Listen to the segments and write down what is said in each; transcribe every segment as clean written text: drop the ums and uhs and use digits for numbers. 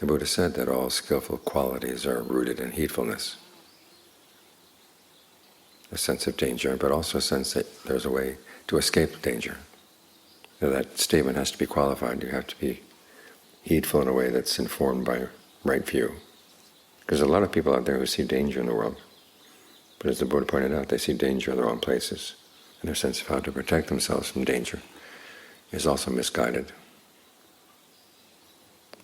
The Buddha said that all skillful qualities are rooted in heedfulness, a sense of danger, but also a sense that there's a way to escape danger. That statement has to be qualified. You have to be heedful in a way that's informed by right view. Because there's a lot of people out there who see danger in the world. But as the Buddha pointed out, they see danger in the wrong places. And their sense of how to protect themselves from danger is also misguided.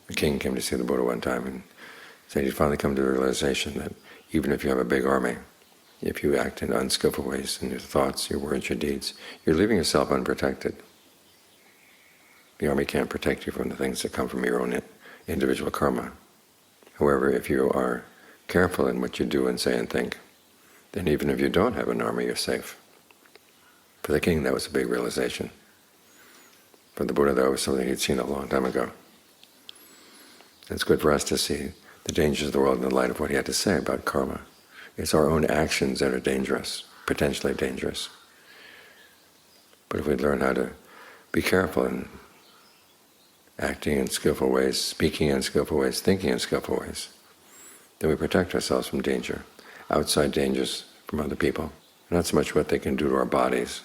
The king came to see the Buddha one time and said he'd finally come to the realization that even if you have a big army, if you act in unskillful ways in your thoughts, your words, your deeds, you're leaving yourself unprotected. The army can't protect you from the things that come from your own individual karma. However, if you are careful in what you do and say and think, then even if you don't have an army, you're safe. For the king, that was a big realization. For the Buddha, that was something he'd seen a long time ago. It's good for us to see the dangers of the world in the light of what he had to say about karma. It's our own actions that are dangerous, potentially dangerous. But if we learn how to be careful in acting in skillful ways, speaking in skillful ways, thinking in skillful ways, then we protect ourselves from danger, outside dangers from other people. Not so much what they can do to our bodies,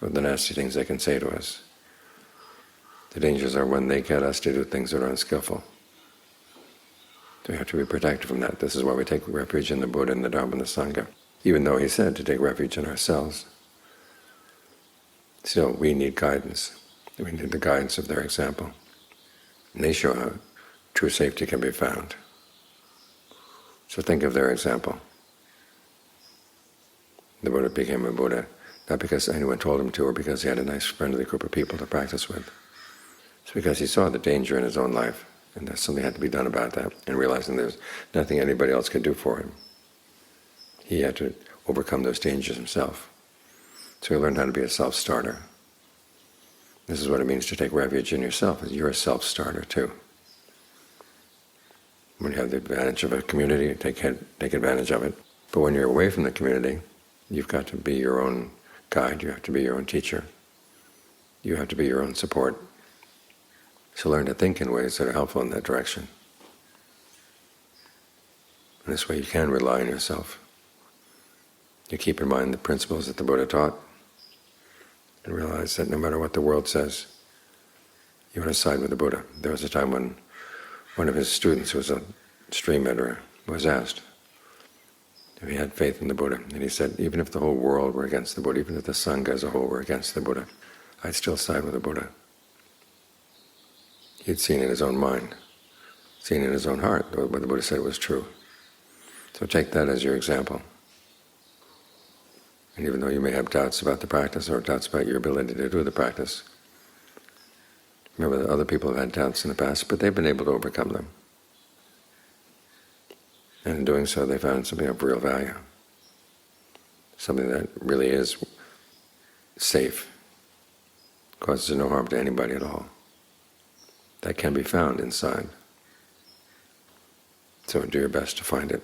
or the nasty things they can say to us. The dangers are when they get us to do things that are unskillful. So we have to be protected from that. This is why we take refuge in the Buddha and the Dhamma and the Sangha. Even though he said to take refuge in ourselves, still we need guidance. We need the guidance of their example. And they show how true safety can be found. So think of their example. The Buddha became a Buddha not because anyone told him to or because he had a nice friendly group of people to practice with. It's because he saw the danger in his own life, and that something had to be done about that, and realizing there's nothing anybody else could do for him. He had to overcome those dangers himself. So he learned how to be a self-starter. This is what it means to take refuge in yourself, is you're a self-starter too. When you have the advantage of a community, take advantage of it. But when you're away from the community, you've got to be your own guide, you have to be your own teacher, you have to be your own support. So learn to think in ways that are helpful in that direction. And this way you can rely on yourself. You keep in mind the principles that the Buddha taught, and realize that no matter what the world says, you want to side with the Buddha. There was a time when one of his students, who was a stream editor, was asked if he had faith in the Buddha. And he said, even if the whole world were against the Buddha, even if the Sangha as a whole were against the Buddha, I'd still side with the Buddha. He'd seen in his own mind, seen in his own heart, what the Buddha said was true. So take that as your example. And even though you may have doubts about the practice or doubts about your ability to do the practice, remember that other people have had doubts in the past, but they've been able to overcome them. And in doing so, they found something of real value, something that really is safe, causes no harm to anybody at all. That can be found inside. So do your best to find it.